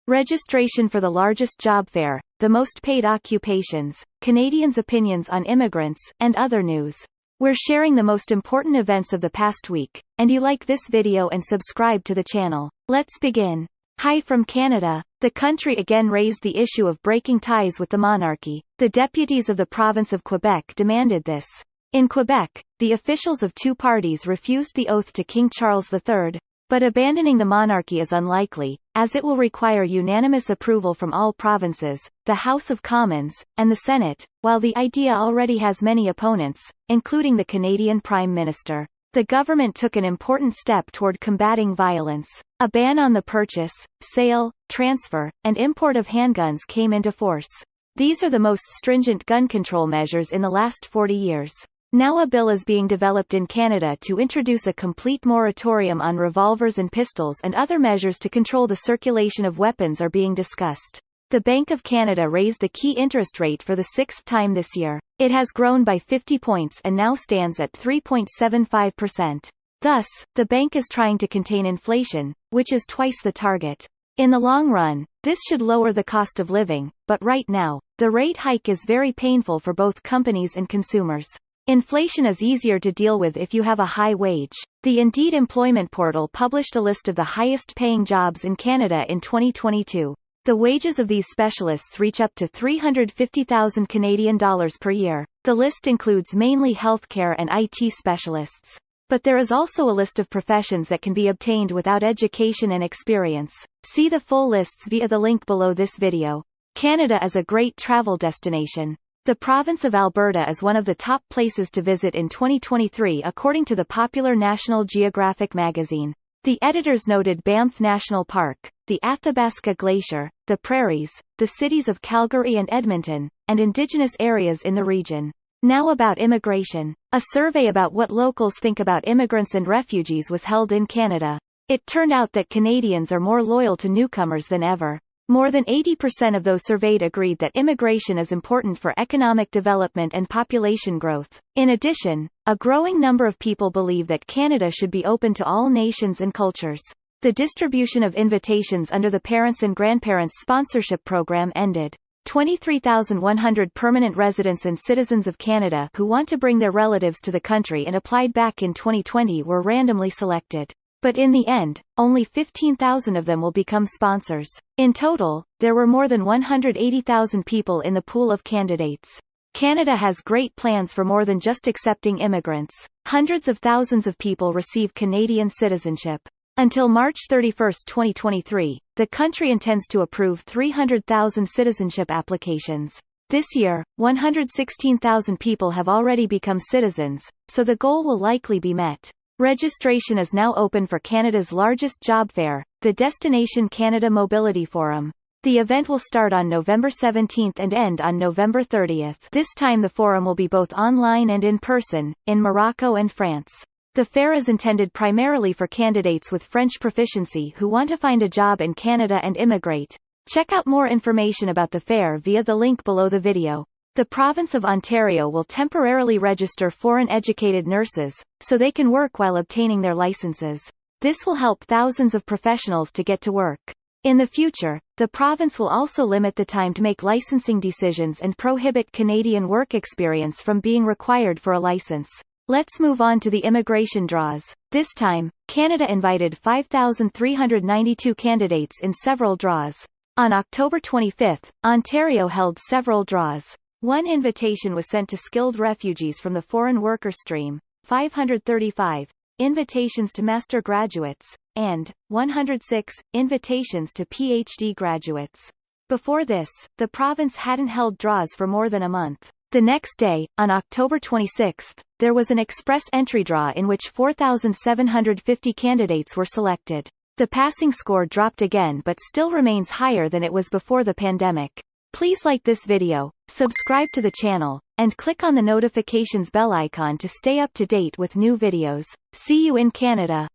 Registration for the largest job fair, the most paid occupations, Canadians' opinions on immigrants, and other news. We're sharing the most important events of the past week, and you like this video and subscribe to the channel. Let's begin. Hi from Canada. The country again raised the issue of breaking ties with the monarchy. The deputies of the province of Quebec demanded this. In Quebec, the officials of two parties refused the oath to King Charles III, but abandoning the monarchy is unlikely, as it will require unanimous approval from all provinces, the House of Commons, and the Senate, while the idea already has many opponents, including the Canadian Prime Minister. The government took an important step toward combating violence. A ban on the purchase, sale, transfer, and import of handguns came into force. These are the most stringent gun control measures in the last 40 years. Now a bill is being developed in Canada to introduce a complete moratorium on revolvers and pistols, and other measures to control the circulation of weapons are being discussed. The Bank of Canada raised the key interest rate for the sixth time this year. It has grown by 50 points and now stands at 3.75%. Thus, the bank is trying to contain inflation, which is twice the target. In the long run, this should lower the cost of living, but right now, the rate hike is very painful for both companies and consumers. Inflation is easier to deal with if you have a high wage. The Indeed employment portal published a list of the highest-paying jobs in Canada in 2022. The wages of these specialists reach up to $350,000 Canadian dollars per year. The list includes mainly healthcare and IT specialists. But there is also a list of professions that can be obtained without education and experience. See the full lists via the link below this video. Canada is a great travel destination. The province of Alberta is one of the top places to visit in 2023 according to the popular National Geographic magazine. The editors noted Banff National Park, the Athabasca Glacier, the prairies, the cities of Calgary and Edmonton, and Indigenous areas in the region. Now about immigration. A survey about what locals think about immigrants and refugees was held in Canada. It turned out that Canadians are more loyal to newcomers than ever. More than 80% of those surveyed agreed that immigration is important for economic development and population growth. In addition, a growing number of people believe that Canada should be open to all nations and cultures. The distribution of invitations under the Parents and Grandparents Sponsorship Program ended. 23,100 permanent residents and citizens of Canada who want to bring their relatives to the country and applied back in 2020 were randomly selected. But in the end, only 15,000 of them will become sponsors. In total, there were more than 180,000 people in the pool of candidates. Canada has great plans for more than just accepting immigrants. Hundreds of thousands of people receive Canadian citizenship. Until March 31, 2023, the country intends to approve 300,000 citizenship applications. This year, 116,000 people have already become citizens, so the goal will likely be met. Registration is now open for Canada's largest job fair, the Destination Canada Mobility Forum. The event will start on November 17 and end on November 30. This time the forum will be both online and in person, in Morocco and France. The fair is intended primarily for candidates with French proficiency who want to find a job in Canada and immigrate. Check out more information about the fair via the link below the video. The province of Ontario will temporarily register foreign-educated nurses, so they can work while obtaining their licenses. This will help thousands of professionals to get to work. In the future, the province will also limit the time to make licensing decisions and prohibit Canadian work experience from being required for a license. Let's move on to the immigration draws. This time, Canada invited 5,392 candidates in several draws. On October 25, Ontario held several draws. One invitation was sent to skilled refugees from the foreign worker stream, 535 invitations to master graduates, and 106 invitations to PhD graduates. Before this, the province hadn't held draws for more than a month. The next day, on October 26, there was an express entry draw in which 4,750 candidates were selected. The passing score dropped again but still remains higher than it was before the pandemic. Please like this video, subscribe to the channel, and click on the notifications bell icon to stay up to date with new videos. See you in Canada!